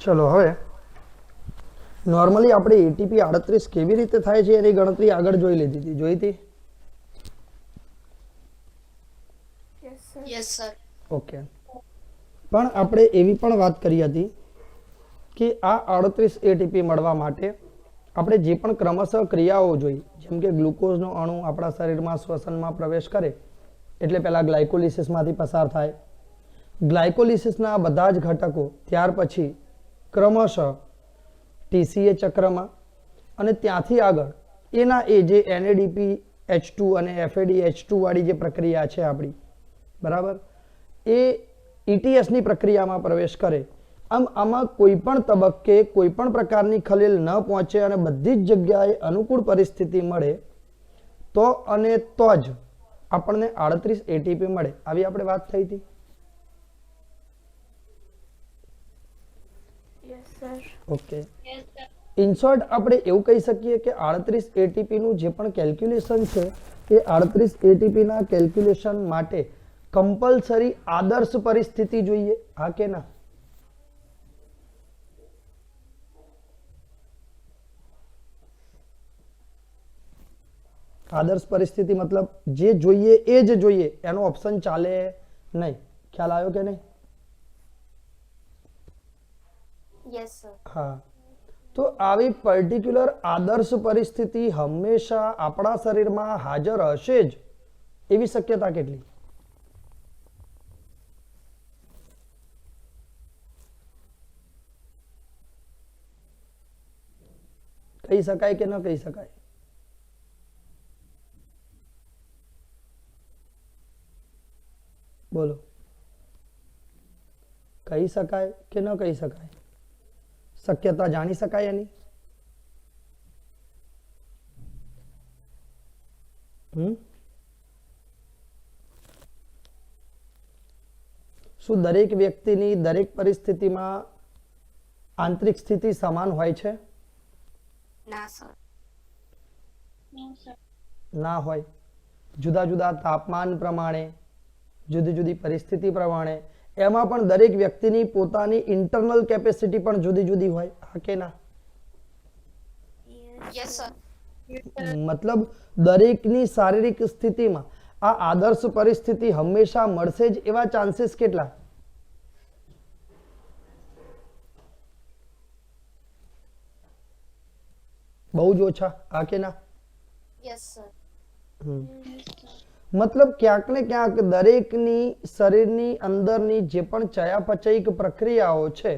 ચલો હવે નોર્મલી આપણે એટીપી 38 કેવી રીતે થાય છે એની ગણતરી આગળ જોઈ લીધી હતી, જોઈ હતી? Yes sir. ઓકે, પણ આપણે એવી પણ વાત કરી હતી કે આ 38 એટીપી મળવા માટે આપણે જે પણ ક્રમશઃ ક્રિયાઓ જોઈ, જેમ કે ગ્લુકોઝનો અણુ આપણા શરીરમાં શ્વસનમાં પ્રવેશ કરે એટલે પહેલા ગ્લાયકોલિસિસમાંથી પસાર થાય, ગ્લાયકોલિસિસના બધા જ ઘટકો ત્યાર પછી ક્રમશઃ ટીસીએ ચક્રમાં અને ત્યાંથી આગળ એના એ જે NADP H2 અને FADH2 વાળી જે પ્રક્રિયા છે આપણી, બરાબર, એ ETSની પ્રક્રિયામાં પ્રવેશ કરે. આમ આમાં કોઈ પણ તબક્કે કોઈ પણ પ્રકારની ખલેલ ન પહોંચે અને બધી જ જગ્યાએ અનુકૂળ પરિસ્થિતિ મળે તો અને તો જ આપણને 38 એટીપી મળે. આવી આપણે વાત થઈ હતી. ઓકે, ઇન શોર્ટ આપણે એવું કહી શકીએ કે 38 એટીપી નું જે પણ કેલ્ક્યુલેશન છે એ 38 એટીપી ના કેલ્ક્યુલેશન માટે કમ્પલસરી આદર્શ પરિસ્થિતિ જોઈએ, હા કે ના? આદર્શ પરિસ્થિતિ મતલબ જે જોઈએ એ જ જોઈએ, એનો ઓપ્શન ચાલે નહીં. ખ્યાલ આવ્યો કે નહીં? Yes sir. હા, તો આવી પર્ટિક્યુલર આદર્શ પરિસ્થિતિ હંમેશા આપણા શરીરમાં હાજર હશે જ એવી શક્યતા કેટલી? કહી શકાય કે ન કહી શકાય? બોલો, કહી શકાય કે ન કહી શકાય? શક્યતા જાણી શકાય એની? શું દરેક વ્યક્તિની દરેક પરિસ્થિતિમાં આંતરિક સ્થિતિ સમાન હોય છે? ના સર. ના હોય. જુદા જુદા તાપમાન પ્રમાણે, જુદી જુદી પરિસ્થિતિ પ્રમાણે એમાં પણ દરેક વ્યક્તિની પોતાની ઇન્ટરનલ કેપેસિટી પણ જુદી જુદી હોય, હા કે ના? Yes sir. મતલબ દરેકની શારીરિક સ્થિતિમાં આ આદર્શ પરિસ્થિતિ હંમેશા મળશે જ એવા ચાન્સીસ કેટલા? બહુ જ ઓછા, હા કે ના? Yes sir. મતલબ ક્યાંક ને ક્યાંક દરેકની શરીરની અંદરની જે પણ ચયાપચયિક પ્રક્રિયાઓ છે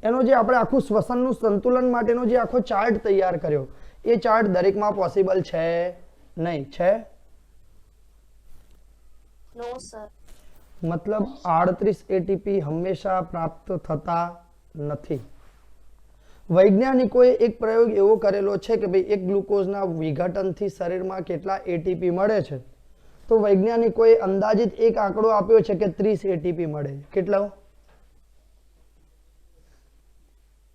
એનો જે આપણે આખું શ્વસનનું સંતુલન માટેનો જે આખો ચાર્ટ તૈયાર કર્યો એ ચાર્ટ દરેકમાં પોસિબલ છે નહીં? છે? નો સર. મતલબ 38 એટીપી હંમેશા પ્રાપ્ત થતા નથી. વૈજ્ઞાનિકોએ એક પ્રયોગ એવો કરેલો છે કે ભાઈ એક ગ્લુકોઝના વિઘટનથી શરીરમાં કેટલા એટીપી મળે છે, તો વૈજ્ઞાનિકોએ અંદાજિત એક આંકડો આપ્યો છે કે 30 એટીપી મળે. કેટલા?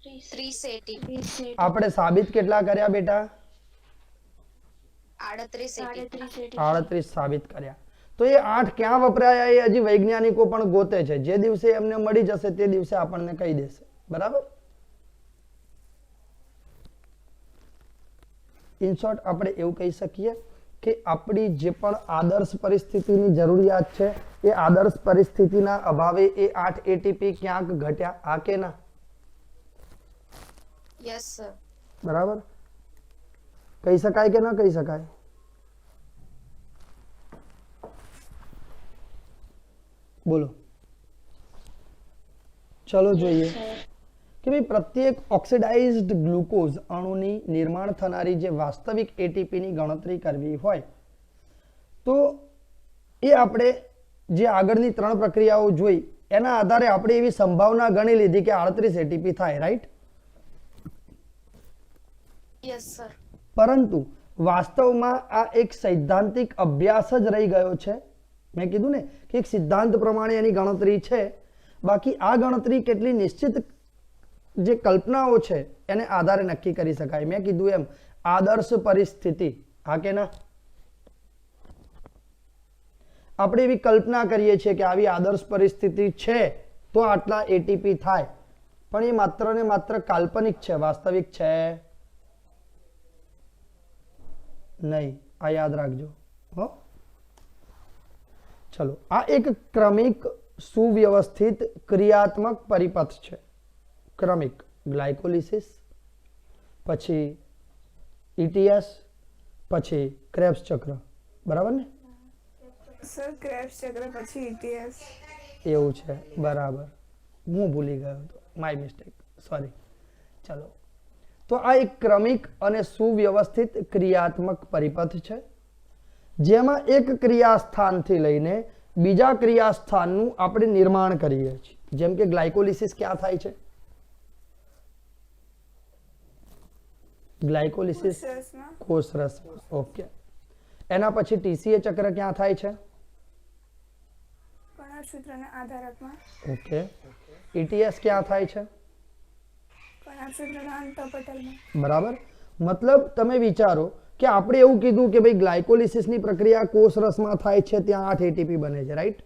30 એટીપી. આપણે સાબિત કેટલા કર્યા બેટા? 38 એટીપી. 38 સાબિત કર્યા. તો એ 8 ક્યાં વપરાયા એ હજી વૈજ્ઞાનિકો પણ ગોતે છે. જે દિવસે એમને મળી જશે તે દિવસે આપણને કહી દેશે, બરાબર? ઇન શોર્ટ આપણે એવું કહી શકીએ કે આપણી જે પણ આદર્શ પરિસ્થિતિની જરૂરિયાત છે એ આદર્શ પરિસ્થિતિના અભાવે એ 8 એટીપી ક્યાંક ઘટ્યા, હા કે ના? Yes sir. બરાબર, કહી શકાય કે ન કહી શકાય? બોલો, ચલો જોઈએ કે ભાઈ પ્રત્યેક ઓક્સિડાઇઝ્ડ ગ્લુકોઝ અણુની નિર્માણ થનારી જે વાસ્તવિક એટીપીની ગણતરી કરવી હોય તો એ આપણે જે આગળની 3 પ્રક્રિયાઓ જોઈ એના આધારે આપણે એવી સંભાવના ગણી લીધી કે 38 એટીપી થાય, રાઈટ? Yes sir. પરંતુ વાસ્તવમાં આ એક સૈદ્ધાંતિક અભ્યાસ જ રહી ગયો છે. મેં કીધું ને કે એક સિદ્ધાંત પ્રમાણે એની ગણતરી છે, બાકી આ ગણતરી કેટલી નિશ્ચિત જે કલ્પનાઓ છે એને આધારે નક્કી કરી શકાય. મેં કીધું એમ આદર્શ પરિસ્થિતિ, હા કે ના? આપણે એવી કલ્પના કરીએ છીએ કે આવી આદર્શ પરિસ્થિતિ છે તો આટલા એટીપી થાય, પણ એ માત્ર ને માત્ર કાલ્પનિક છે, વાસ્તવિક છે નહીં, આ યાદ રાખજો હો. ચલો, આ એક ક્રમિક સુવ્યવસ્થિત ક્રિયાત્મક પરિપથ છે. ક્રમિક ગ્લાયકોલિસિસ, પછી ETS, પછી ક્રેબ્સ ચક્ર, બરાબર ને? સર ક્રેબ્સ ચક્ર પછી ETS. એવું છે, બરાબર, હું ભૂલી ગયો હતો, માય મિસ્ટેક, સોરી. ચલો, તો આ એક ક્રમિક અને સુવ્યવસ્થિત ક્રિયાત્મક પરિપથ છે જેમાં એક ક્રિયાસ્થાનથી લઈને બીજા ક્રિયાસ્થાનનું આપણે નિર્માણ કરીએ છીએ. જેમ કે ગ્લાયકોલિસિસ ક્યાં થાય છે? ગ્લાયકોલિસિસ કોષરસમાં. કોષરસમાં. ઓકે. એના પછી TCA ચક્ર ક્યાં થાય છે? કણાભસૂત્રના આધારકમાં. ઓકે. ETS ક્યાં થાય છે? કણાભસૂત્રના અંતઃપટલમાં. બરાબર. મતલબ તમે વિચારો કે આપણે એવું કીધું કે ભાઈ ગ્લાયકોલિસિસની પ્રક્રિયા કોષરસમાં થાય છે, ત્યાં 8 ATP બને છે, રાઈટ?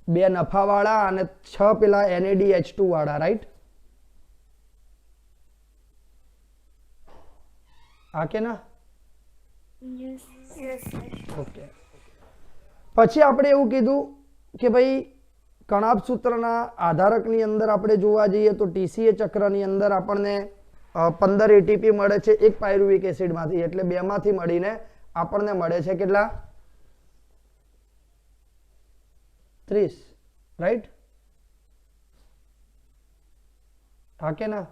2 નફાવાળા અને 6 પેલા NADH2 વાળા, રાઈટ? આ કે ના? Yes, sir. ઓકે. પછી આપણે એવું કીધું કે ભાઈ કણાભસૂત્રના આધારકની અંદર આપણે જોવા જઈએ તો TCA ચક્રની અંદર આપણને 15 ATP મળે છે એક પાયરુવિક એસિડમાંથી, એટલે 2 માંથી મળીને આપણને મળે છે કેટલા? 30, રાઈટ? હા કે ના?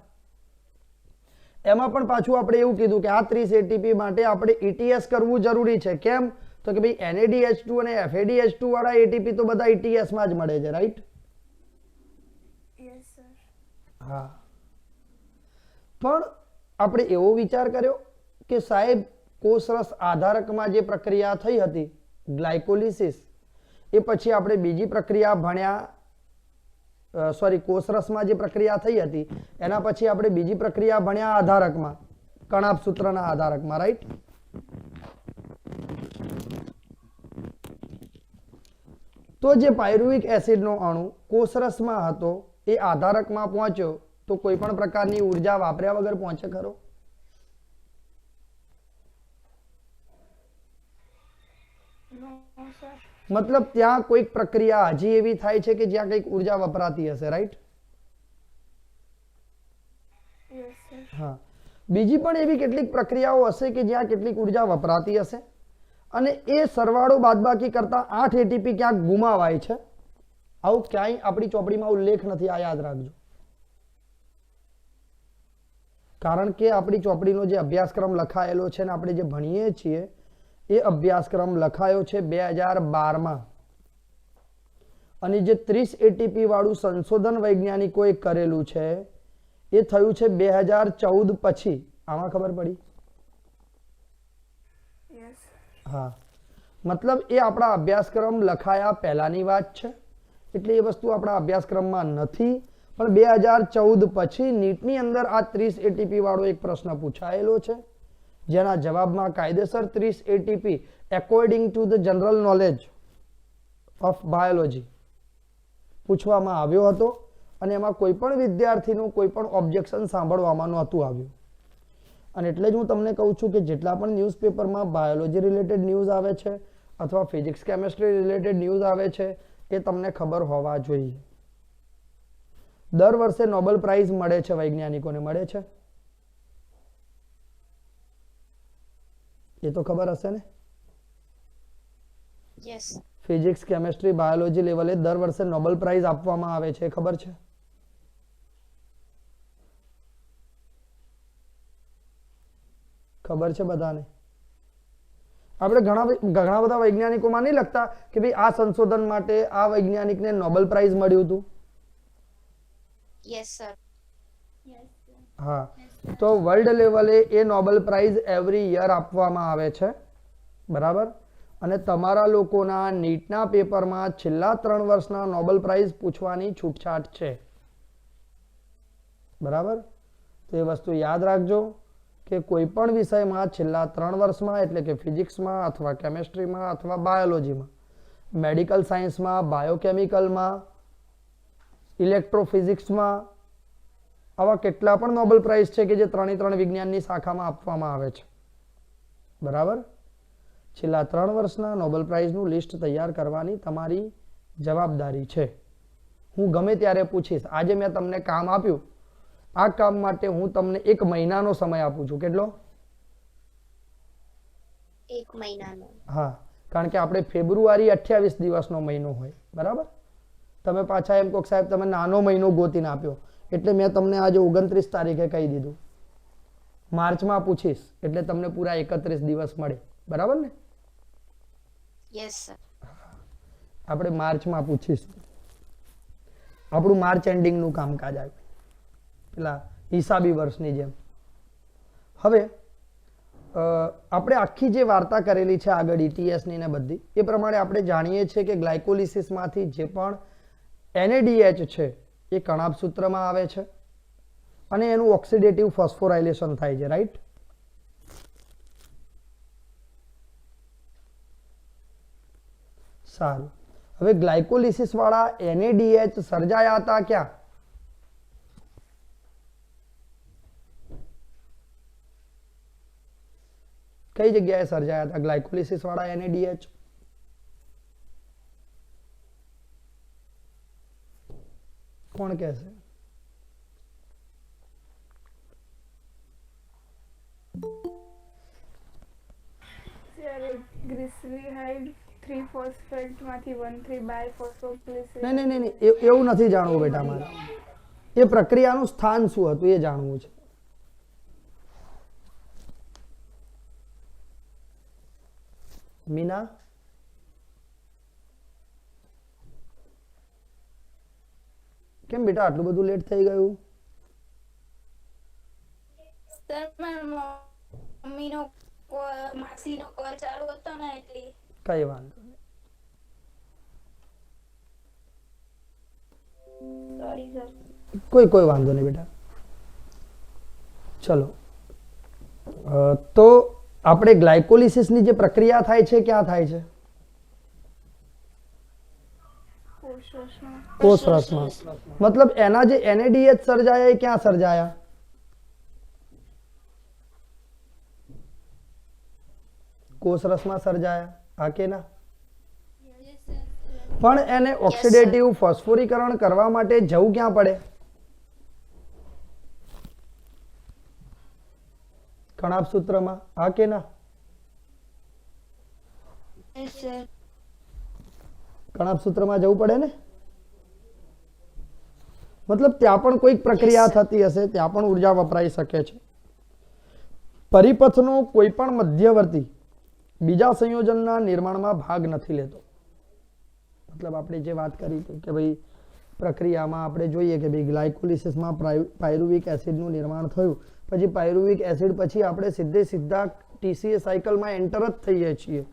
એમાં પણ પાછું આપણે એવું કીધું કે આ 30 ATP માટે આપણે ETS કરવું જરૂરી છે. કેમ? તો કે ભાઈ NADH2 અને FADH2 વાળા ATP તો બધા ETS માં જ મળે છે, રાઈટ? Yes, sir. હા. પણ આપણે એવો વિચાર કર્યો કે સાહેબ કોષરસ આધારકમાં જે પ્રક્રિયા થઈ હતી ગ્લાયકોલિસિસ, એ પછી આપણે બીજી પ્રક્રિયા ભણ્યા, કોષરસમાં જે પ્રક્રિયા થઈ હતી એના પછી આપણે બીજી પ્રક્રિયા ભણ્યા આધારકમાં, કણાભસૂત્રના આધારકમાં, રાઈટ? તો જે પાયરુવિક એસિડનો અણુ કોષરસમાં હતો એ આધારકમાં પહોંચ્યો તો કોઈ પણ પ્રકારની ઉર્જા વાપર્યા વગર પહોંચે ખરો? No, sir. મતલબ ત્યાં કોઈક પ્રક્રિયા હજી એવી થાય છે કે જ્યાં કંઈક ઉર્જા વપરાતી હશે, રાઈટ? Yes, sir. હા. બીજી પણ એવી કેટલીક પ્રક્રિયાઓ હશે કે જ્યાં કેટલીક ઉર્જા વપરાતી હશે અને એ સરવાળો બાદબાકી કરતા 8 ATP ક્યાંક ગુમાવાય છે. આવું ક્યાંય આપણી ચોપડીમાં ઉલ્લેખ નથી, આ યાદ રાખજો. કારણ કે આપણી ચોપડીનો જે અભ્યાસક્રમ લખાયેલો છે ને આપણે જે ભણીએ છીએ એ અભ્યાસક્રમ લખાયો છે 2012માં, અને જે 30 ATP વાળું સંશોધન વૈજ્ઞાનિકોએ કરેલું છે એ થયું છે 2014 પછી. આમાં ખબર પડી? Yes. હા. મતલબ એ આપણા અભ્યાસક્રમ લખાયા પહેલાની વાત છે, એટલે એ વસ્તુ આપણા અભ્યાસક્રમમાં નથી. પણ 2014 પછી નીટની અંદર આ 30 ATP વાળો એક પ્રશ્ન પૂછાયેલો છે જેના જવાબમાં કાયદેસર 30 ATP according to the general knowledge of biology પૂછવામાં આવ્યો હતો અને એમાં કોઈ પણ વિદ્યાર્થીનું કોઈ પણ ઓબ્જેક્શન સાંભળવામાં નહોતું આવ્યું. અને એટલે જ હું તમને કહું છું કે જેટલા પણ ન્યૂઝપેપરમાં બાયોલોજી રિલેટેડ ન્યૂઝ આવે છે અથવા ફિઝિક્સ કેમેસ્ટ્રી રિલેટેડ ન્યૂઝ આવે છે એ તમને ખબર હોવા જોઈએ. દર વર્ષે નોબેલ પ્રાઇઝ મળે છે વૈજ્ઞાનિકોને, મળે છે? એ તો ખબર હશે ને? Yes. ફિઝિક્સ કેમેસ્ટ્રી બાયોલોજી લેવલે દર વર્ષે નોબેલ પ્રાઇઝ આપવામાં આવે છે, ખબર છે? ખબર છે બધાને? આપણે ઘણા બધા વૈજ્ઞાનિકોમાં નહીં લખતા કે ભાઈ આ સંશોધન માટે આ વૈજ્ઞાનિકને નોબેલ પ્રાઇઝ મળ્યું હતું? Yes, sir. હા. તો વર્લ્ડ લેવલે એ નોબેલ પ્રાઇઝ એવરી યર આપવામાં આવે છે, બરાબર? અને તમારા લોકોના નીટના પેપરમાં છેલ્લા 3 વર્ષના નોબેલ પ્રાઇઝ પૂછવાની છૂટછાટ છે, બરાબર? તો એ વસ્તુ યાદ રાખજો કે કોઈ પણ વિષયમાં છેલ્લા 3 વર્ષમાં, એટલે કે ફિઝિક્સમાં અથવા કેમેસ્ટ્રીમાં અથવા બાયોલોજીમાં, મેડિકલ સાયન્સમાં, બાયોકેમિકલમાં, ઇલેક્ટ્રોફિઝિક્સમાં આવા કેટલા પણ નોબેલ પ્રાઇઝ છે કે જે 3 વિજ્ઞાનની શાખામાં આપવામાં આવે છે, બરાબર. છેલ્લા 3 વર્ષના નોબેલ પ્રાઇઝનું લિસ્ટ તૈયાર કરવાની તમારી જવાબદારી છે. હું ગમે ત્યારે પૂછીશ. આજે મેં તમને કામ આપ્યું, આ કામ માટે હું તમને 1 મહિનાનો સમય આપું છું. કેટલો? 1 મહિનાનો. હા, કારણ કે આપણે ફેબ્રુઆરી 28 દિવસનો મહિનો હોય, બરાબર. તમે પાછા એમ કહો સાહેબ તમે નાનો મહિનો ગોતીને આપ્યો, એટલે મેં તમને આજે 29 તારીખે કહી દીધું. માર્ચમાં પૂછીશ એટલે તમને પૂરા 31 દિવસ મળે, બરાબર ને? Yes sir. આપણે માર્ચમાં પૂછીશું. આપણું માર્ચ એન્ડિંગનું કામકાજ આવે, પેલા હિસાબી વર્ષની જેમ. હવે આપણે આખી જે વાર્તા કરેલી છે આગળ ETSની ને બધી, એ પ્રમાણે આપણે જાણીએ છીએ કે ગ્લાયકોલિસિસમાંથી જે પણ NADH છે એ કણાભ સૂત્રમાં આવે છે અને એનું ઓક્સિડેટિવ ફોસ્ફોરાયલેશન થાય છે, રાઈટ? સારું. હવે ગ્લાયકોલિસિસ વાળા NADH સર્જાયા હતા ક્યાં? કઈ જગ્યાએ સર્જાયા હતા ગ્લાયકોલિસિસ વાળા NADH? કોણ કહેશે? જ્યારે ગ્લિસરીહાઇડ 3 માંથી 1,3 બાયફોસ્ફોગ્લિસરીન. નહીં, એવું નથી જાણવું બેટા મારે. એ પ્રક્રિયાનું સ્થાન શું હતું એ જાણવું છે. મીના, કેમ બેટા આટલું બધું લેટ થઈ ગયું? સર મારા મમ્મીનો માસીનો કોલ ચાલુ હતો ને એટલે. કઈ વાંધો નહીં. Sorry sir. કોઈ વાંધો નહીં બેટા. ચલો, તો આપણે ગ્લાયકોલિસિસની જે પ્રક્રિયા થાય છે ક્યાં થાય છે? કોષરસમાં. મતલબ એના જે NADH સર્જાયા એ ક્યાં સર્જાયા? કોષરસમાં સર્જાયા, હા કે ના? પણ એને ઓક્સિડેટિવ ફોસ્ફોરીકરણ કરવા માટે જવું ક્યાં પડે? કણાભ સૂત્રમાં, હા કે ના? કણાભ સૂત્રમાં જવું પડે ને? મતલબ ત્યાં પણ કોઈક પ્રક્રિયા થતી હશે, ત્યાં પણ ઉર્જા વપરાઈ શકે છે. પરિપથનો કોઈ પણ મધ્યવર્તી બીજા સંયોજનના નિર્માણમાં ભાગ નથી લેતો. મતલબ આપણે જે વાત કરી હતી કે ભાઈ પ્રક્રિયામાં આપણે જોઈએ કે ભાઈ ગ્લાયકોલિસિસમાં પાયરુવિક એસિડનું નિર્માણ થયું, પછી પાયરુવિક એસિડ પછી આપણે સીધા TCA સાયકલમાં એન્ટર જ થઈએ છીએ,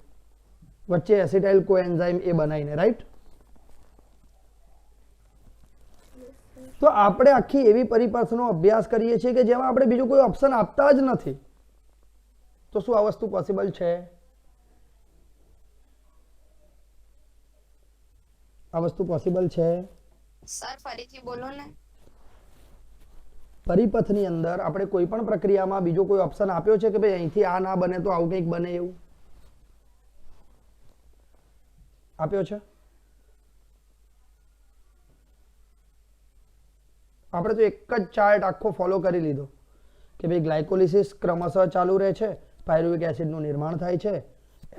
વચ્ચે એસિટાઇલ કોએન્ઝાઇમ એ બનાવીને, રાઈટ? તો આપણે આખી એવી પરિપથનો અભ્યાસ કરીએ છીએ કે જેમાં આપણે બીજું કોઈ ઓપ્શન આપતા જ નથી. તો શું આ વસ્તુ પોસિબલ છે? આ વસ્તુ પોસિબલ છે? સર ફરીથી બોલો ને. પરિપથની અંદર આપણે કોઈ પણ પ્રક્રિયામાં બીજો કોઈ ઓપ્શન આપ્યો છે કે ભાઈ અહીંથી આ ના બને તો આવું કંઈક બને, એવું આપ્યો છે? આપણે તો એક જ ચાર્ટ આખો ફોલો કરી લીધો કે ભાઈ ગ્લાયકોલિસિસ ક્રમશઃ ચાલુ રહે છે, પાયરુવિક એસિડનું નિર્માણ થાય છે,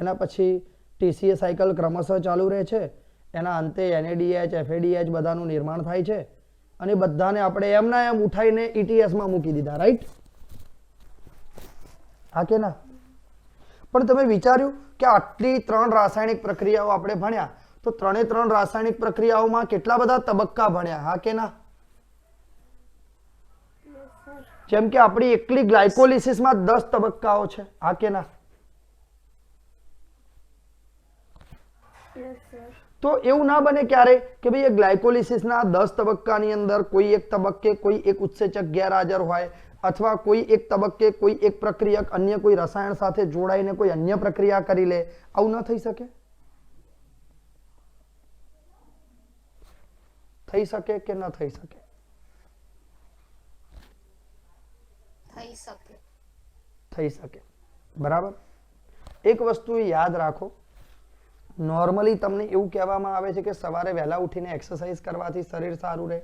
એના પછી TCA સાયકલ ક્રમશઃ ચાલુ રહે છે, એના અંતે NADH FADH બધાનું નિર્માણ થાય છે, અને બધાને આપણે એમના એમ ઉઠાઈને ETSમાં મૂકી દીધા, રાઈટ? હા કે ના? પણ તમે વિચાર્યું કે આટલી 3 રાસાયણિક પ્રક્રિયાઓ આપણે ભણ્યા, તો 3 રાસાયણિક પ્રક્રિયાઓમાં કેટલા બધા તબક્કા ભણ્યા, હા કે ના? જેમ કે આપણી એકલી ગ્લાયકોલિસિસમાં 10 તબક્કાઓ છે, હા કે ના? તો એવું ના બને ક્યારે કે ભાઈ એ ગ્લાયકોલિસિસના 10 તબક્કાની અંદર કોઈ એક તબક્કે કોઈ એક ઉત્સેચક ગેરહાજર હોય, અથવા કોઈ એક તબક્કે કોઈ એક પ્રક્રિયક અન્ય કોઈ રસાયણ સાથે જોડાઈને કોઈ અન્ય પ્રક્રિયા કરી લે. આવું ન થઈ શકે? થઈ શકે કે ન થઈ શકે? થઈ શકે. થઈ શકે, બરાબર. એક વસ્તુ યાદ રાખો, નોર્મલી તમને એવું કહેવામાં આવે છે કે સવારે વહેલા ઉઠીને એક્સરસાઇઝ કરવાથી શરીર સારું રહે.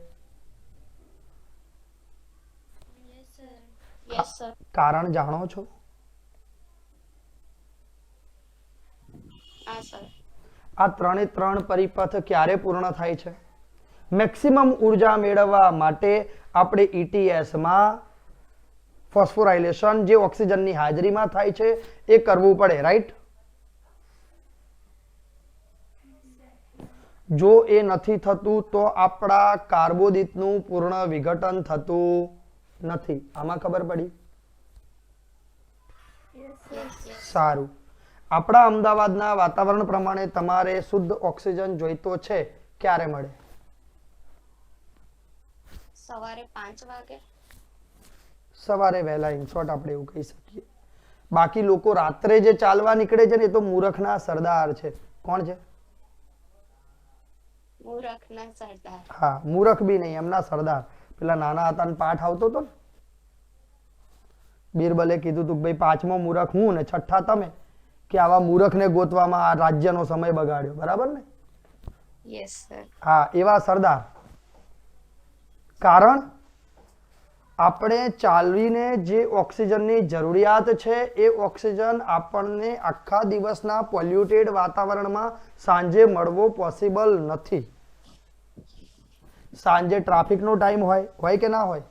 Yes sir. કારણ જાણો છો? હા સર. આ ત્રણે ત્રણ પરિપથ ક્યારે પૂર્ણ થાય છે? મેક્સિમમ ઉર્જા મેળવવા માટે આપણે ETSમાં ફોસ્ફોરાયલેશન જે ઓક્સિજનની હાજરીમાં થાય છે એ કરવું પડે, રાઈટ? જો એ નથી થતું તો આપણા કાર્બોદિતનું પૂર્ણ વિઘટન થતું નથી. આમાં ખબર પડી? સારું. આપણા અમદાવાદના વાતાવરણ પ્રમાણે તમારે શુદ્ધ ઓક્સિજન જોઈતો છે, ક્યારે મળે? સવારે 5 વાગે. સવારે વહેલા, ઇન શોર્ટ આપણે એવું કહી શકીએ. બાકી લોકો રાત્રે જે ચાલવા નીકળે છે ને એ તો મૂર્ખના સરદાર છે. કોણ છે? મૂરખના સરદાર. હા, મૂર્ખ બી નહીં, એમના સરદાર. પેલા નાના હતા ને પાઠ આવતો હતો ને, બીરબલે કીધું તું ભાઈ 5મો મૂર્ખ હું ને 6ઠ્ઠા તમે, કે આવા મૂર્ખને ગોતવામાં આ રાજ્યનો સમય બગાડ્યો, બરાબર ને? Yes sir. હા, એવા સરદાર. કારણ આપણે ચાલવીને જે ઓક્સિજનની જરૂરિયાત છે એ ઓક્સિજન આપણને આખા દિવસના પોલ્યુટેડ વાતાવરણમાં સાંજે મળવો પોસિબલ નથી. સાંજે ટ્રાફિકનો ટાઈમ હોય કે ના હોય?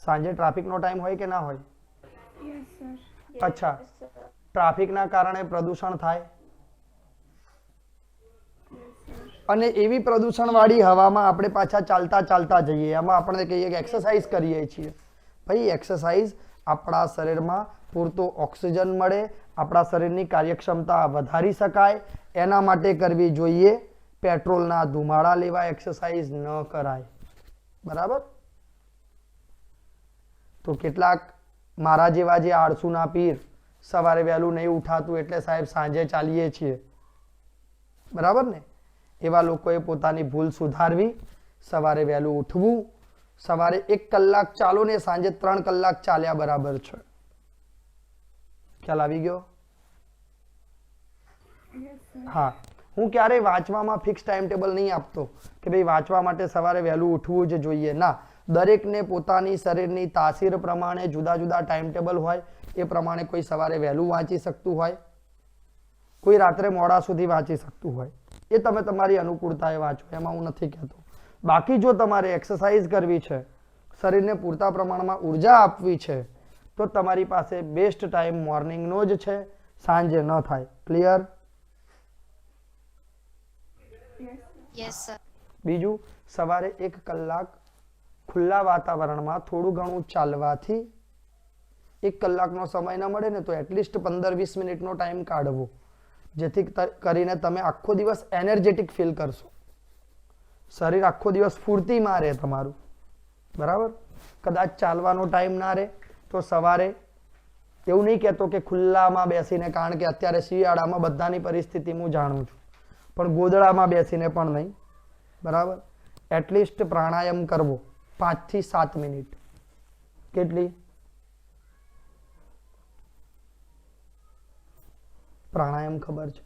સાંજે ટ્રાફિકનો ટાઈમ હોય કે ના હોય? અચ્છા, ટ્રાફિકના કારણે પ્રદૂષણ થાય અને એવી પ્રદૂષણવાળી હવામાં આપણે પાછા ચાલતા ચાલતા જઈએ, એમાં આપણે કહીએ કે એક્સરસાઇઝ કરીએ છીએ. ભાઈ એક્સરસાઇઝ આપણા શરીરમાં પૂરતો ઓક્સિજન મળે, આપણા શરીરની કાર્યક્ષમતા વધારી શકાય એના માટે કરવી જોઈએ. પેટ્રોલના ધુમાડા લેવા એક્સરસાઇઝ ન કરાય, બરાબર? તો કેટલાક મારા જેવા જે આળસુના પીર, સવારે વહેલું નહીં ઉઠાતું એટલે સાહેબ સાંજે ચાલીએ છીએ, બરાબર ને? એવા લોકોએ પોતાની ભૂલ સુધારવી, સવારે વહેલું ઉઠવું. સવારે 1 કલાક ચાલો ને સાંજે 3 કલાક ચાલ્યા બરાબર છે. ખ્યાલ આવી ગયો? હા, હું ક્યારેય વાંચવામાં ફિક્સ ટાઈમ ટેબલ નહીં આપતો કે ભાઈ વાંચવા માટે સવારે વહેલું ઉઠવું જ જોઈએ. ના, દરેકને પોતાની શરીરની તાસીર પ્રમાણે જુદા જુદા ટાઈમ ટેબલ હોય. એ પ્રમાણે કોઈ સવારે વહેલું વાંચી શકતું હોય, કોઈ રાત્રે મોડા સુધી વાંચી શકતું હોય. એ તમે તમારી અનુકૂળતાએ વાંચો, એમાં હું નથી કહેતો. બાકી જો તમારે એક્સરસાઇઝ કરવી છે, શરીરને પૂરતા પ્રમાણમાં ઉર્જા આપવી છે, તો તમારી પાસે બેસ્ટ ટાઈમ મોર્નિંગનો જ છે, સાંજે ન થાય. ક્લિયર? Yes sir. બીજું, સવારે 1 કલાક ખુલ્લા વાતાવરણમાં થોડું ઘણું ચાલવાથી 1 કલાકનો સમય ન મળે ને તો એટલીસ્ટ 15-20 મિનિટનો ટાઈમ કાઢવો, જેથી કરીને તમે આખો દિવસ એનર્જેટિક ફીલ કરશો. શરીર આખો દિવસ ફૂર્તિમાં રહે તમારું, બરાબર? કદાચ ચાલવાનો ટાઈમ ના રહે તો સવારે, એવું નહીં કહેતો કે ખુલ્લામાં બેસીને, કારણ કે અત્યારે શિયાળામાં બધાની પરિસ્થિતિ હું જાણું છું, પણ ગોદડામાં બેસીને પણ નહીં, બરાબર? એટલીસ્ટ પ્રાણાયામ કરવો 5 થી 7 મિનિટ. કેટલી? પ્રાણાયામ ખબર છે?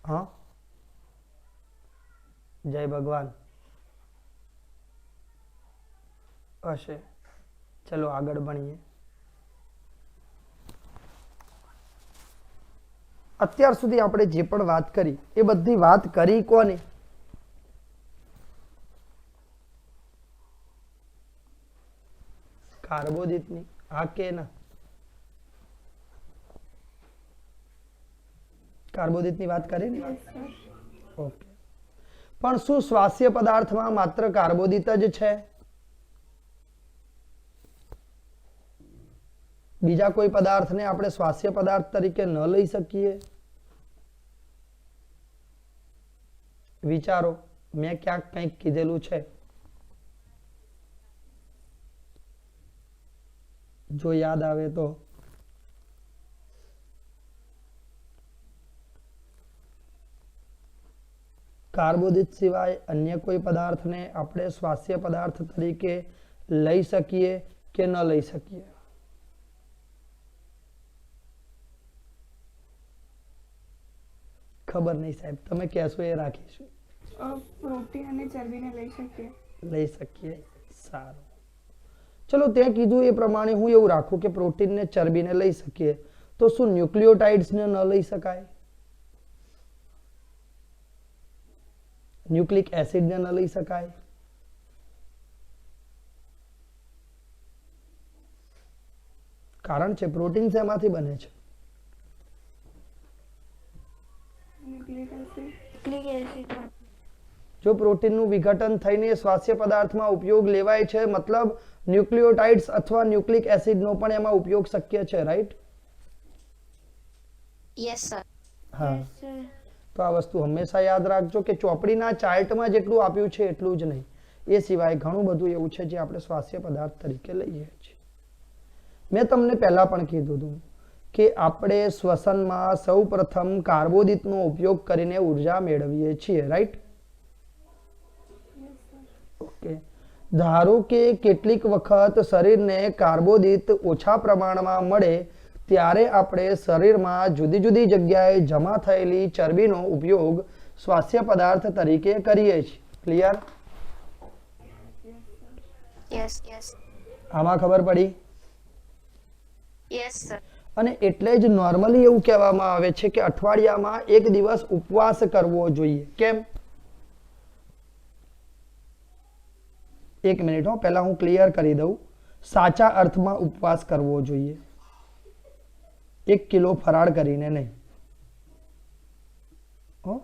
હા, જય ભગવાન હશે. ચલો આગળ ભણીએ. અત્યાર સુધી આપણે જે પણ વાત કરી એ બધી વાત કરી કોની? કાર્બોદિતની. હા કે ના? કાર્બોદિતની વાત કરી ને? ઓકે. પણ શું સ્વાસ્થ્ય પદાર્થમાં માત્ર કાર્બોદિત જ છે? બીજા કોઈ પદાર્થને આપણે સ્વાસ્થ્ય પદાર્થ તરીકે ન લઈ શકીએ? વિચારો, મેં ક્યાંક કંઈક કીધેલું છે? જો યાદ આવે તો કાર્બોદિત સિવાય અન્ય કોઈ પદાર્થને આપણે સ્વાસ્થ્ય પદાર્થ તરીકે લઈ શકીએ કે ન લઈ શકીએ? ખબર નહીં સાહેબ, તમે કહેશો એ રાખીશું. પ્રોટીન અને ચરબીને લઈ શકીએ. લઈ શકીએ. સારું, ચલો તે કીધું એ પ્રમાણે હું એવું રાખું કે પ્રોટીન ને ચરબીને લઈ શકીએ, તો શું ન્યુક્લિયોટાઇડ્સ ને ન લઈ શકાય? ન્યુક્લિક એસિડ ને ન લઈ શકાય? કારણ છે પ્રોટીન શેમાંથી બને છે? Nucleic acid. Nucleic acid. જો પ્રોટીનનું વિઘટન થઈને સ્વાસ્થ્ય પદાર્થમાં ઉપયોગ લેવાય છે, મતલબ ન્યુક્લિયોટાઇડ્સ અથવા ન્યુક્લિક એસિડનો પણ એમાં ઉપયોગ શક્ય છે, રાઈટ? Yes sir. હા, તો આ વસ્તુ હંમેશા યાદ રાખજો કે ચોપડીના ચાર્ટમાં જેટલું આપ્યું છે એટલું જ નહીં, એ સિવાય ઘણું બધું એવું છે જે આપણે સ્વાસ્થ્ય પદાર્થ તરીકે લઈએ છીએ. મેં તમને પહેલા પણ કીધું હતું કે આપણે શ્વસનમાં સૌપ્રથમ કાર્બોદિતનો ઉપયોગ કરીને ઉર્જા મેળવીએ છીએ, રાઈટ? ઓકે, ધારો કે કેટલીક વખત શરીરને કાર્બોદિત ઓછા પ્રમાણમાં મળે ત્યારે આપણે શરીરમાં જુદી જુદી જગ્યાએ જમા થયેલી ચરબીનો ઉપયોગ સ્વાસ્થ્ય પદાર્થ તરીકે કરીએ છીએ. ક્લિયર? Yes yes. આમાં ખબર પડી? Yes sir. અને એટલે જ નોર્મલી એવું કહેવામાં આવે છે કે અઠવાડિયામાં એક દિવસ ઉપવાસ કરવો જોઈએ. કેમ? એક મિનિટ હો, પહેલા હું ક્લિયર કરી દઉં. સાચા અર્થમાં ઉપવાસ કરવો જોઈએ, 1 કિલો ફરાળ કરીને નહીં. હો,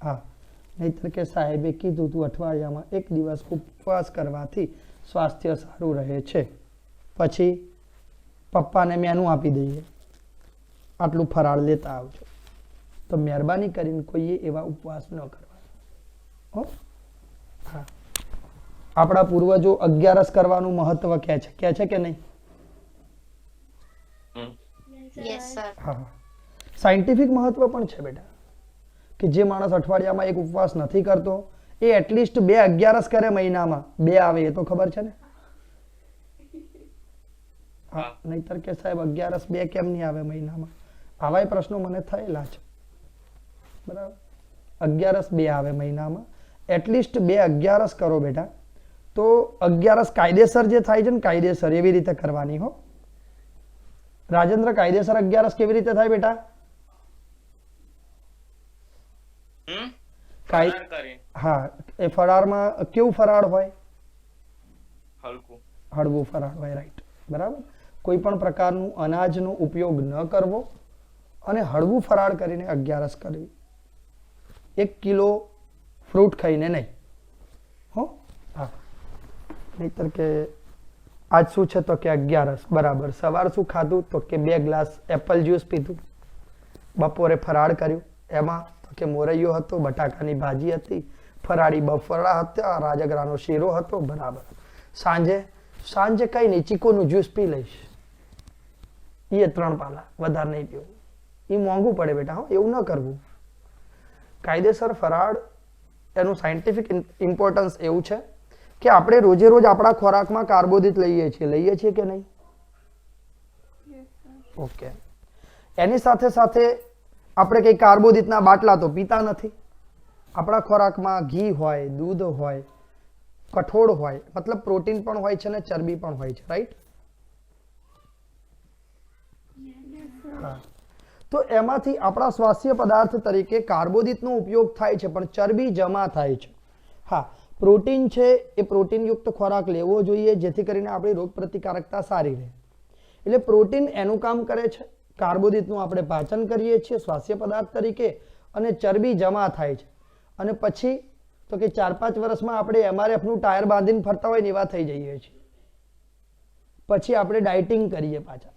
હા, નહીતર કે સાહેબે કીધું તું અઠવાડિયામાં એક દિવસ ઉપવાસ કરવાથી સ્વાસ્થ્ય સારું રહે છે, પછી પપ્પાને મેનુ આપી દઈએ, આટલું ફરાળ લેતા આવજો. તો મહેરબાની કરીને કોઈએ એવા ઉપવાસ ન કરવા. હો, હા. આપણા પૂર્વજો 11 કરવાનું મહત્વ કહે છે કે નહીં? Yes sir. હા, સાયન્ટિફિક મહત્વ પણ છે બેટા, કે જે માણસ અઠવાડિયામાં એક ઉપવાસ નથી કરતો એ એટલીસ્ટ 2 11 કરે મહિનામાં. 2 આવે એ તો ખબર છે ને? હા, નહીતર કે સાહેબ 11 2 કેમ નહીં આવે મહિનામાં? આવા પ્રશ્નો મને થયેલા છે, બરાબર? 11 2 આવે મહિનામાં, એટલીસ્ટ 2 11 કરો બેટા. તો 11 કાયદેસર જે થાય છે ને, કાયદેસર એવી રીતે કરવાની. હો રાજેન્દ્ર, કાયદેસર 11 કેવી રીતે થાય બેટા? હા, એ ફરાળમાં કેવું ફરાળ હોય? હળવું ફરાળ હોય, રાઈટ, બરાબર. કોઈ પણ પ્રકારનું અનાજનો ઉપયોગ ન કરવો અને હળવું ફરાળ કરીને 11 કરવી. 1 કિલો ફ્રૂટ ખાઈને નહીં. હો, હા, નહીતર કે આજ શું છે તો કે 11 બરાબર. સવાર શું ખાધું તો કે 2 ગ્લાસ એપલ જ્યુસ પીધું. બપોરે ફરાળ કર્યું, એમાં તો કે મોરૈયો હતો, બટાકાની ભાજી હતી, ફરાળી બફળા હતા, રાજગરાનો શીરો હતો, બરાબર. સાંજે કઈ નહીં, ચીકુનું જ્યુસ પી લઈશ, એ 3 પાલા, વધારે નહીં પીવું. એ મોંઘું પડે બેટા. હો, એવું ન કરવું. કાયદેસર ફરાળ એનું સાયન્ટિફિક ઇમ્પોર્ટન્સ એવું છે કે આપણે રોજે રોજ આપણા ખોરાકમાં કાર્બોદિત લઈએ છીએ કે નહીં? ઓકે. એની સાથે સાથે આપણે કઈ કાર્બોદિતના બાટલા તો પીતા નથી. આપણા ખોરાકમાં ઘી હોય, દૂધ હોય, કઠોળ હોય, મતલબ પ્રોટીન પણ હોય છે અને ચરબી પણ હોય છે, રાઈટ? હા, તો એમાંથી આપણા સ્વાસ્થ્ય પદાર્થ તરીકે કાર્બોદિતનો ઉપયોગ થાય છે, પણ ચરબી જમા થાય છે. હા, પ્રોટીન છે એ પ્રોટીનયુક્ત ખોરાક લેવો જોઈએ જેથી કરીને આપણી રોગ પ્રતિકારકતા સારી રહે. એટલે પ્રોટીન એનું કામ કરે છે, કાર્બોદિતનું આપણે પાચન કરીએ છીએ સ્વાસ્થ્ય પદાર્થ તરીકે, અને ચરબી જમા થાય છે. અને પછી તો કે 4-5 વર્ષમાં આપણે MRF નું ટાયર બાંધીને ફરતા હોય ને એવા થઈ જઈએ છીએ. પછી આપણે ડાયટિંગ કરીએ પાછા.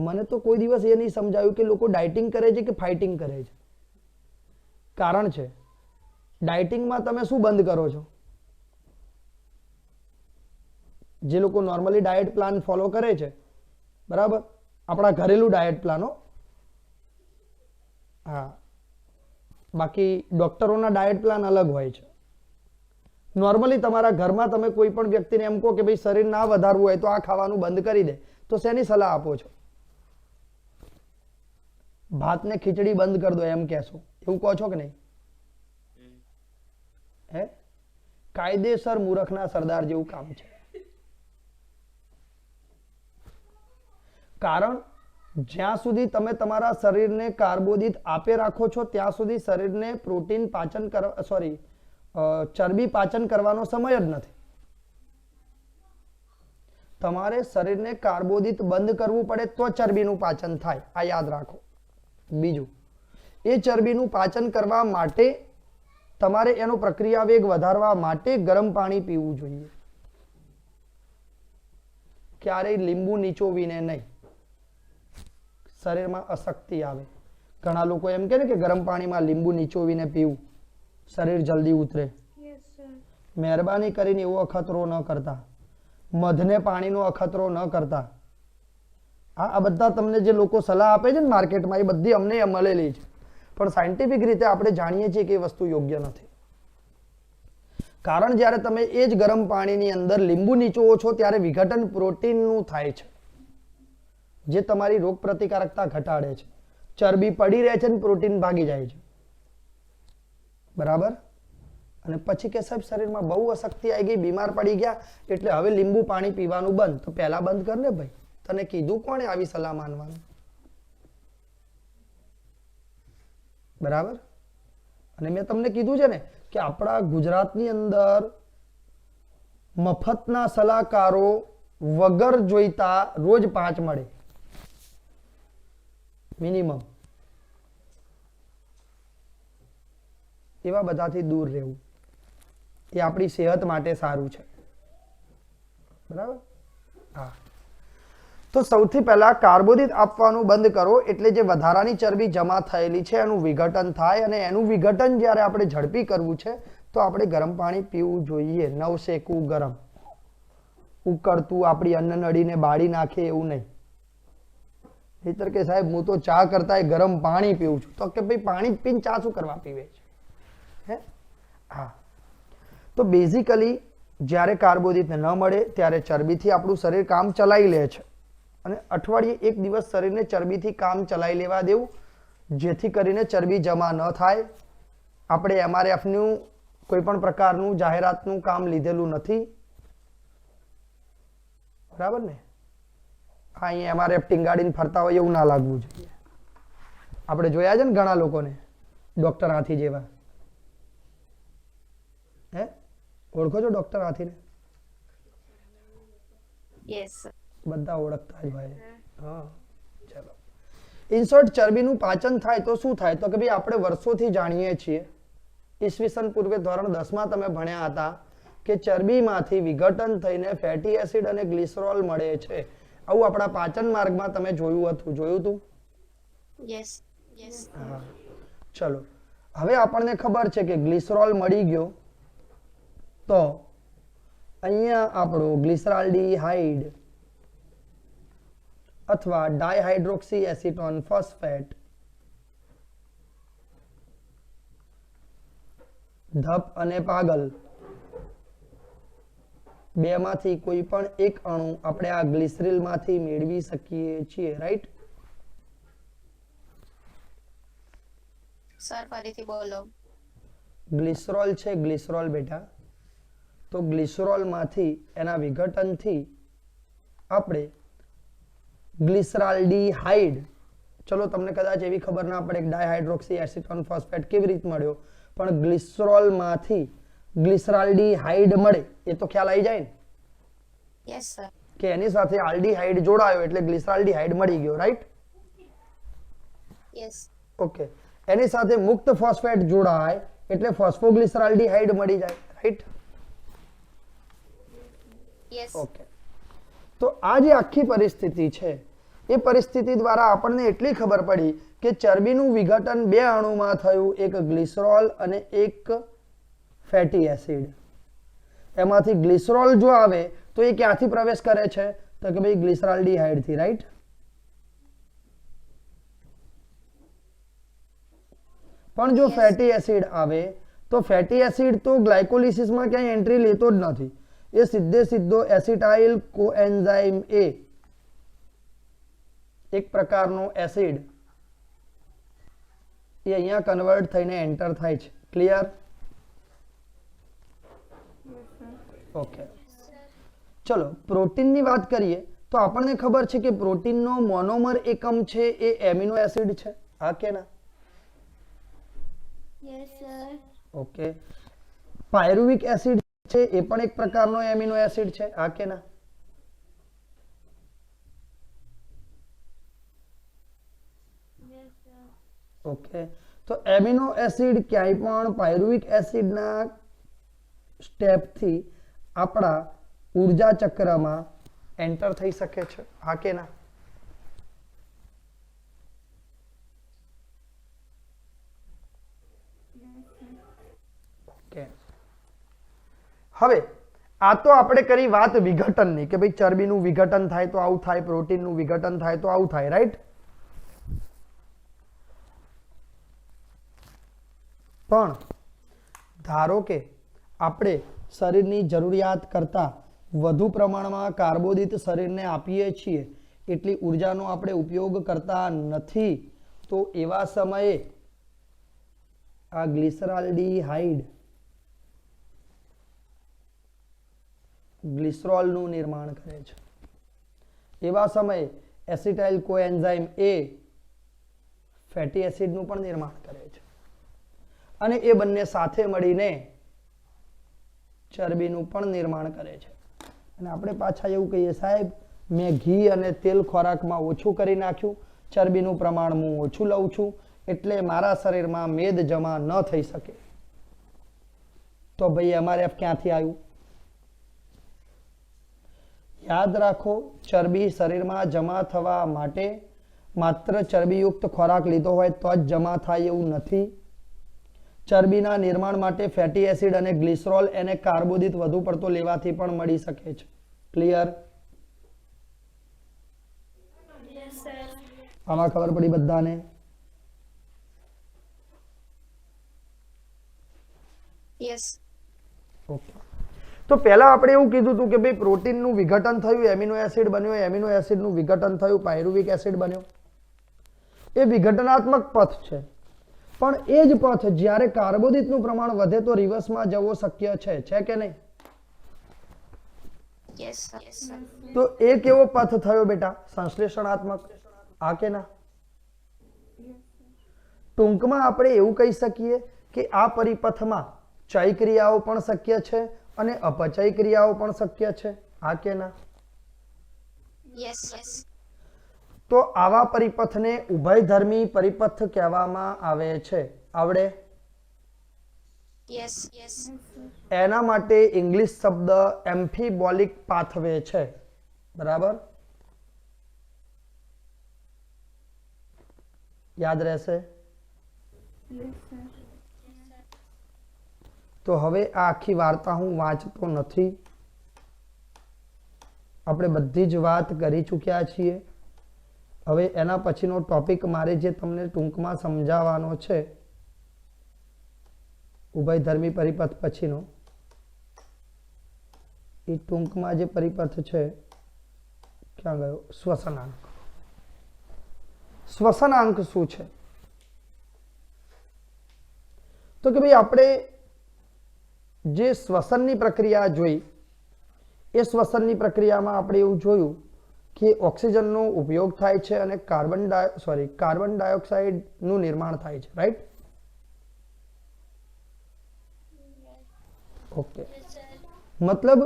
મને તો કોઈ દિવસ એ નહીં સમજાયું કે લોકો ડાયટિંગ કરે છે કે ફાઇટિંગ કરે છે. કારણ છે, ડાયટિંગમાં તમે શું બંધ કરો છો? જે લોકો નોર્મલી ડાયટ પ્લાન ફોલો કરે છે, બરાબર, આપણા ઘરેલું ડાયટ પ્લાનો, હા, બાકી ડોક્ટરોના ડાયટ પ્લાન અલગ હોય છે. નોર્મલી તમારા ઘરમાં તમે કોઈ પણ વ્યક્તિને એમ કહો કે ભાઈ શરીર ના વધારવું હોય તો આ ખાવાનું બંધ કરી દે, તો શેની સલાહ આપો છો? ભાત ને ખીચડી બંધ કરી દો એમ કહેશો, એવું કહો છો કે નહીં? હે, કાયદેસર મૂર્ખના સરદાર જેવું કામ છે. કારણ જ્યાં સુધી તમે તમારા શરીરને કાર્બોદિત આપે રાખો છો ત્યાં સુધી શરીરને પ્રોટીન પાચન ચરબી પાચન કરવાનો સમય જ નથી. તમારે શરીરને કાર્બોદિત બંધ કરવું પડે તો ચરબીનું પાચન થાય, આ યાદ રાખો. બીજું, એ ચરબીનું પાચન કરવા માટે તમારે એનો પ્રક્રિયા વેગ વધારવા માટે ગરમ પાણી પીવું જોઈએ. ક્યારેય લીંબુ નીચોવીને નહીં, શરીરમાં અશક્તિ આવે. ઘણા લોકો એમ કહે ને કે ગરમ પાણીમાં લીંબુ નીચોવીને પીવું, શરીર જલ્દી ઉતરે. મહેરબાની કરીને એવો અખતરો ન કરતા, મધને પાણીનો અખતરો ન કરતા. આ બધા તમને જે લોકો સલાહ આપે છે ને માર્કેટમાં, એ બધી અમને મળેલી છે, પણ સાયન્ટિફિક રીતે આપણે જાણીએ છીએ કે એ વસ્તુ યોગ્ય નથી. કારણ જ્યારે તમે એ જ ગરમ પાણીની અંદર લીંબુ નીચોવો છો ત્યારે વિઘટન પ્રોટીનનું થાય છે, જે તમારી રોગ પ્રતિકારકતા ઘટાડે છે. ચરબી પડી રહે છે ને પ્રોટીન ભાગી જાય છે. બરાબર? અને પછી કે સાહેબ શરીરમાં બહુ અશક્તિ આવી ગઈ, બીમાર પડી ગયા, એટલે હવે લીંબુ પાણી પીવાનું બંધ. તો પહેલા બંધ કર ને ભાઈ, તને કીધું કોણે આવી સલાહ માનવાનું? બરાબર? અને મેં તમને કીધું છે ને કે આપણા ગુજરાતની અંદર મફતના સલાહકારો વગર જોઈતા રોજ 5 મળે મિનિમમ. એવા બધાથી દૂર રહેવું, એ આપણી સેહત માટે સારું છે. બરાબર? હા. તો સૌથી પહેલા કાર્બોદિત આપવાનું બંધ કરો, એટલે જે વધારાની ચરબી જમા થયેલી છે એનું વિઘટન થાય, અને એનું વિઘટન જ્યારે આપણે ઝડપી કરવું છે તો આપણે ગરમ પાણી પીવું જોઈએ. નવશેકું ગરમ, ઉકળતું આપણી અન્ન નળીને બાળી નાખે એવું નહીં. નહીતર કે સાહેબ હું તો ચા કરતા ગરમ પાણી પીવું છું, તો કે ભાઈ પાણી જ પીને ચા શું કરવા પીવે છે? હે, હા. તો બેઝિકલી જ્યારે કાર્બોદિત ન મળે ત્યારે ચરબીથી આપણું શરીર કામ ચલાવી લે છે, અને અઠવાડિયે 1 દિવસ શરીરને ચરબીથી કામ ચલાવી લેવા દેવું, જેથી કરીને ચરબી જમા ન થાય. આપણે MRFનું કોઈ પણ પ્રકારનું જાહેરાતનું કામ લીધેલું નથી. બરાબર ને? હા, અહીંયા MRF ટીંગાડીને ફરતા હોય એવું ના લાગવું જોઈએ. આપણે જોયા છે ને ઘણા લોકોને ડોક્ટર હાથી જેવા. હે, ઓળખો છો ડોક્ટર હાથીને? Yes sir. બધા ઓળખતા જ હોય. હા, ચલો. ઇનશોર્ટ, ચરબીનું પાચન થાય તો શું થાય? તો કે ભાઈ આપણે વર્ષોથી જાણીએ છીએ, ઈસવીસન પૂર્વે ધોરણ 10માં તમે ભણ્યા હતા કે ચરબીમાંથી વિઘટન થઈને ફેટી એસિડ અને ગ્લિસરોલ મળે છે. આવું આપણા પાચન માર્ગમાં તમે જોયું હતું? Yes yes. હા, ચલો. હવે આપણને ખબર છે કે ગ્લિસરોલ મળી ગયો, તો અહીંયા આપણો ગ્લિસરાલ્ડીહાઇડ અથવા ડાયહાઇડ્રોક્સી એસિટોન ફોસ્ફેટ ધપ અને પાગલ બેમાંથી કોઈ પણ એક અણુ આપણે આ ગ્લિસરીલમાંથી મેળવી શકીએ છીએ, રાઈટ? સર ફરીથી બોલો. ગ્લિસરોલ છે, ગ્લિસરોલ બેટા, તો ગ્લિસરોલમાંથી એના વિઘટનથી આપણે ગ્લિસરાલ્ડીહાઇડ, ચલો તમને કદાચ એવી ખબર ના પડે કે ડાયહાઇડ્રોક્સી એસિટોન ફોસ્ફેટ કેવી રીતે મળ્યો, પણ ગ્લિસરોલમાંથી ગ્લિસરાલ્ડીહાઇડ મળે એ તો ખ્યાલ આવી જાય ને? Yes sir. કે એની સાથે આલ્ડીહાઇડ જોડાયો એટલે ગ્લિસરાલ્ડીહાઇડ મળી ગયો, રાઈટ? યસ. ઓકે. એની સાથે મુક્ત ફોસ્ફેટ જોડાય એટલે ફોસ્ફોગ્લિસરાલ્ડીહાઇડ મળી જાય, રાઈટ? યસ. ઓકે. તો આ જે આખી પરિસ્થિતિ છે એ પરિસ્થિતિ દ્વારા આપણને એટલી ખબર પડી કે ચરબીનું વિઘટન 2 અણુમાં થયું, એક ગ્લિસરોલ અને એક ફેટી એસિડ. એમાંથી ગ્લિસરોલ જો આવે તો એ ક્યાંથી પ્રવેશ કરે છે? તો કે ભાઈ ગ્લિસરાલ્ડીહાઇડ થી, રાઈટ? પણ જો ફેટી એસિડ આવે તો ફેટી એસિડ તો ગ્લાયકોલિસિસમાં ક્યાંય એન્ટ્રી લેતો જ નથી, એ સીધો એસિટાઇલ કોએન્ઝાઇમ એ એક પ્રકારનો એસિડ એ અહીંયા કન્વર્ટ થઈને એન્ટર થાય છે. ક્લિયર? ઓકે, ચલો પ્રોટીનની વાત કરીએ તો આપણને ખબર છે કે પ્રોટીનનો મોનોમર એકમ છે એ એમિનો એસિડ છે, હા કે ના? Yes sir. Okay, pyruvic acid છે એ પણ એક પ્રકારનો એમિનો એસિડ છે, હા કે ના? ઓકે, તો એમિનો એસિડ ક્યાંય પણ પાયરુવિક એસિડના સ્ટેપથી આપણા ઉર્જા ચક્રમાં એન્ટર થઈ શકે છે, હા કે ના? ઓકે, હવે આ તો આપણે કરી વાત વિઘટનની કે ભાઈ ચરબીનું વિઘટન થાય તો આવું થાય, પ્રોટીનનું વિઘટન થાય તો આવું થાય, રાઈટ? પણ ધારો કે આપણે શરીરની જરૂરિયાત કરતાં વધુ પ્રમાણમાં કાર્બોદિત શરીરને આપીએ છીએ, એટલી ઉર્જાનો આપણે ઉપયોગ કરતા નથી, તો એવા સમયે આ ગ્લિસરાલ્ડીહાઇડ ગ્લિસરોલનું નિર્માણ કરે છે. એવા સમયે એસિટાઇલ કોએન્ઝાઇમ એ ફેટી એસિડનું પણ નિર્માણ કરે છે અને એ બંને સાથે મળીને ચરબીનું પણ નિર્માણ કરે છે. અને આપણે પાછા એવું કહીએ, સાહેબ મેં ઘી અને તેલ ખોરાકમાં ઓછું કરી નાખ્યું, ચરબીનું પ્રમાણ હું ઓછું લઉં છું એટલે મારા શરીરમાં મેદ જમા ન થઈ શકે. તો ભાઈ MRF ક્યાંથી આવ્યું? યાદ રાખો, ચરબી શરીરમાં જમા થવા માટે માત્ર ચરબીયુક્ત ખોરાક લીધો હોય તો જ જમા થાય એવું નથી. ચરબીના નિર્માણ માટે ફેટી એસિડ અને ગ્લિસરોલ એને કાર્બોદિત વધુ પડતો લેવાથી પણ મળી શકે છે. ક્લિયર? Yes sir. આમાં ખબર પડી બધાને? યસ. ઓકે, તો પહેલા આપણે એવું કીધું હતું કે ભાઈ પ્રોટીનનું વિઘટન થયું, એમિનો એસિડ બન્યો, એમિનો એસિડનું વિઘટન થયું, પાયરુવિક એસિડ બન્યો. એ વિઘટનાત્મક પથ છે, પણ એ જ પથ જ્યારે કાર્બોદિતનું પ્રમાણ વધે તો રિવર્સમાં જવો શક્ય છે કે નહીં? Yes sir. Yes sir. તો એ કેવો પથ થયો બેટા? સંશ્લેષણાત્મક, આ કે ના? ટૂંકમાં આપણે એવું કહી શકીએ કે આ પરિપથમાં ચય ક્રિયાઓ પણ શક્ય છે અને અપચય ક્રિયાઓ પણ શક્ય છે, આ કે ના? યસ. યસ. તો આવા પરિપથને ઉભયધર્મી પરિપથ કહેવામાં આવે છે. આવડે? યસ. યસ. એના માટે ઇંગ્લિશ શબ્દ એમ્ફીબોલિક પાથવે છે, બરાબર? યાદ રહેશે? તો હવે આ આખી વાર્તા હું વાંચતો નથી, આપણે બધી જ વાત કરી ચૂક્યા છીએ. હવે એના પછીનો ટોપિક મારે જે તમને ટૂંકમાં સમજાવવાનો છે ઉભયધર્મી પરિપથ પછીનો, એ ટૂંકમાં જે પરિપથ છે, ક્યાં ગયો? શ્વસનાંક. શ્વસનાંક શું છે? તો કે ભાઈ આપણે જે શ્વસનની પ્રક્રિયા જોઈ, એ શ્વસનની પ્રક્રિયામાં આપણે એવું જોયું કે ઓક્સિજનનો ઉપયોગ થાય છે અને કાર્બન ડાયોક્સાઇડનું નિર્માણ થાય છે, રાઈટ? ઓકે, મતલબ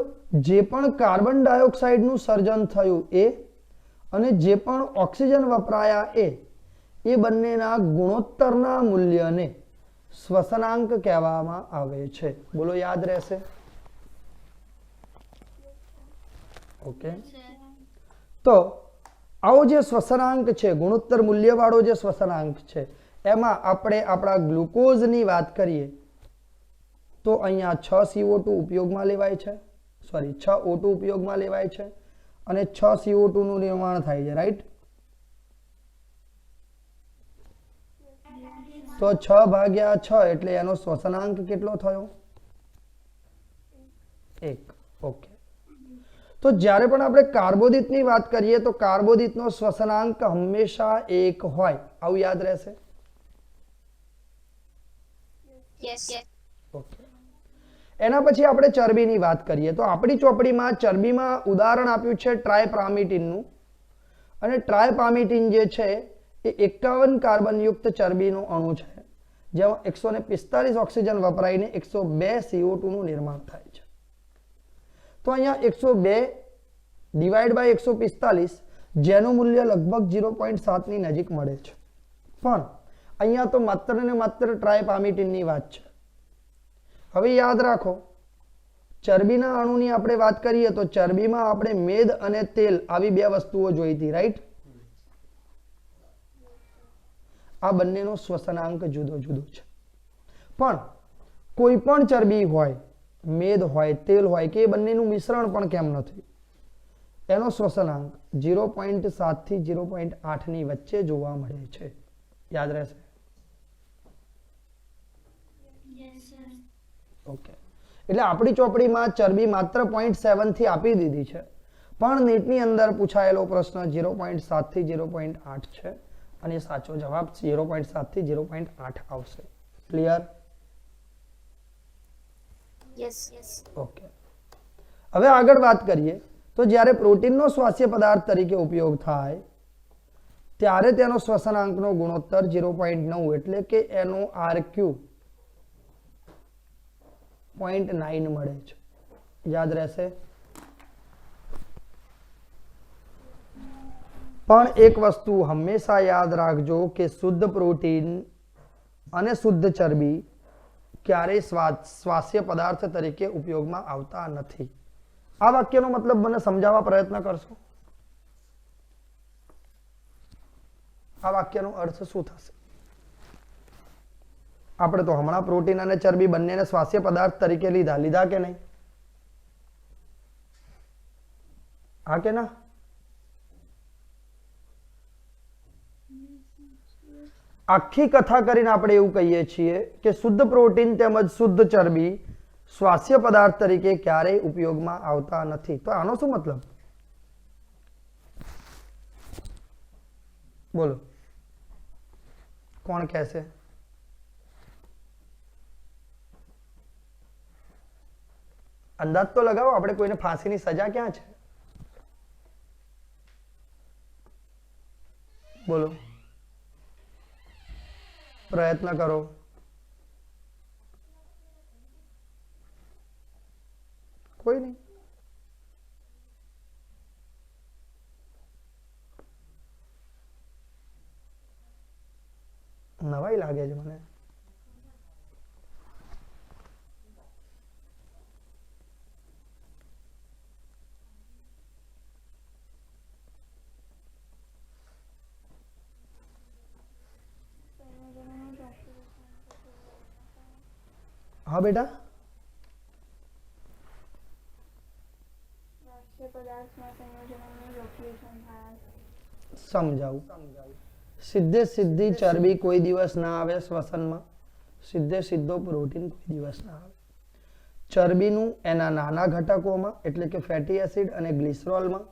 જે પણ કાર્બન ડાયોક્સાઇડનું સર્જન થયું એ અને જે પણ ઓક્સિજન વપરાયા એ બંનેના ગુણોત્તરના મૂલ્યને શ્વસનાંક કહેવામાં આવે છે. બોલો, યાદ રહેશે? ઓકે, તો આવો જે શ્વસનાંક છે, ગુણોત્તર મૂલ્યવાળો જે શ્વસનાંક છે, એમાં આપણે આપણા ગ્લુકોઝની વાત કરીએ તો અહીંયા 6 CO2 ઉપયોગમાં લેવાય છે, 6 O2 ઉપયોગમાં લેવાય છે અને 6 CO2 નું નિર્માણ થાય છે, રાઈટ? તો 6/6 એટલે એનો શ્વસનાંક કેટલો થયો? 1. ઓકે. તો જ્યારે પણ આપણે કાર્બોદિતની વાત કરીએ તો કાર્બોદિતનો શ્વસનાંક હંમેશા 1 હોય, આવું યાદ રહેશે. Yes. ઓકે. એના પછી આપણે ચરબીની વાત કરીએ તો આપણી ચોપડીમાં ચરબીમાં ઉદાહરણ આપ્યું છે ટ્રાયપામિટીનનું, અને ટ્રાયપામિટીન જે છે એ 51 કાર્બનયુક્ત ચરબીનો અણુ છે, જેમાં 145 ઓક્સિજન વપરાઈને 102 CO2 નું નિર્માણ થાય છે. તો અહીંયા 102 ડિવાઈડ બાય 145 જેનું મૂલ્ય લગભગ 0.7 ની નજીક મળે છે. પણ અહીંયા તો માત્ર ને માત્ર ટ્રાયપામિટીનની વાત છે. હવે યાદ રાખો, ચરબીના અણુની આપણે વાત કરીએ તો ચરબીમાં આપણે મેદ અને તેલ આવી બે વસ્તુઓ જોઈ હતી, રાઈટ? આ બંનેનો શ્વસનાંક જુદો જુદો છે. પણ કોઈ પણ ચરબી હોય, મેદ હોય, તેલ હોય કે એ બંનેનું મિશ્રણ પણ કેમ નથી, એનો શ્વસનાંક 0.7 થી 0.8 ની વચ્ચે જોવા મળે છે. યાદ રહેશે? ઓકે. એટલે આપણી ચોપડીમાં ચરબી માત્ર 0.7 થી આપી દીધી છે, પણ નીટની અંદર પૂછાયેલો પ્રશ્ન 0.7 થી 0.8 છે, અને સાચો જવાબ 0.7 થી 0.8 આવશે. ક્લિયર? Yes. ઓકે. હવે આગળ વાત કરીએ તો જ્યારે પ્રોટીનનો સ્વાસ્થ્ય પદાર્થ તરીકે ઉપયોગ થાય ત્યારે તેનો શ્વસનાંકનો ગુણોત્તર 0.9 એટલે કે એનો RQ 0.9 મળે છે. યાદ રહેશે? પણ એક વસ્તુ હંમેશા યાદ રાખજો કે શુદ્ધ પ્રોટીન અને શુદ્ધ ચરબી ક્યારેય સ્વાસ્થ્ય પદાર્થ તરીકે ઉપયોગમાં આવતા નથી. આ વાક્યનો મતલબ મને સમજાવવા પ્રયત્ન કરશો? આ વાક્યનો અર્થ શું થશે? આપણે તો હમણાં પ્રોટીન અને ચરબી બંનેને સ્વાસ્થ્ય પદાર્થ તરીકે લીધા કે નહીં? હા કે ના? આખી કથા કરીને આપણે એવું કહીએ છીએ કે શુદ્ધ પ્રોટીન તેમજ શુદ્ધ ચરબી સ્વાસ્થ્ય પદાર્થ તરીકે ક્યારેય ઉપયોગમાં આવતા નથી. તો આનો શું મતલબ? બોલો, કોણ કહેશે? અંદાજ તો લગાવો. આપણે કોઈને ફાંસીની સજા ક્યાં છે? બોલો, પ્રયત્ન કરો. કોઈ નહીં? નવાઈ લાગે છે મને. હા બેટા, સમજાવું. સીધી ચરબી કોઈ દિવસ ના આવે શ્વસનમાં, સીધો પ્રોટીન કોઈ દિવસ ના આવે. ચરબીનું એના નાના ઘટકોમાં એટલે કે ફેટી એસિડ અને ગ્લિસરોલમાં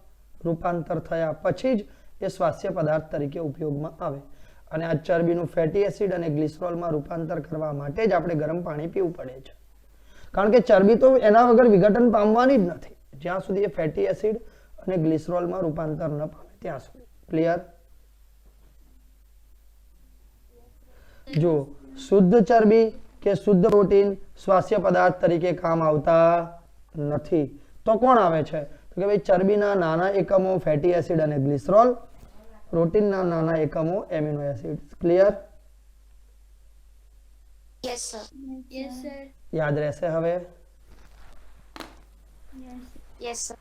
રૂપાંતર થયા પછી જ એ સ્વાસ્થ્ય પદાર્થ તરીકે ઉપયોગમાં આવે. અને આ ચરબીનું ફેટી એસિડ અને ગ્લિસરોલમાં રૂપાંતર કરવા માટે જ આપણે ગરમ પાણી પીવું પડે છે. કારણ કે ચરબી તો એના વગર વિઘટન પામવાની જ નથી, જ્યાં સુધી એ ફેટી એસિડ અને ગ્લિસરોલમાં રૂપાંતર ન પામે ત્યાં સુધી. ક્લિયર? જો શુદ્ધ ચરબી કે શુદ્ધ પ્રોટીન સ્વાસ્થ્ય પદાર્થ તરીકે કામ આવતા નથી, તો કોણ આવે છે? તો કે ભાઈ ચરબીના નાના એકમો ફેટી એસિડ અને ગ્લિસરોલ, પ્રોટીનના નાના એકમો amino acid. Clear? Yes, sir. યાદ રહેશે હવે? Yes, sir.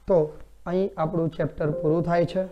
તો અહીં આપણું ચેપ્ટર પૂરું થાય છે.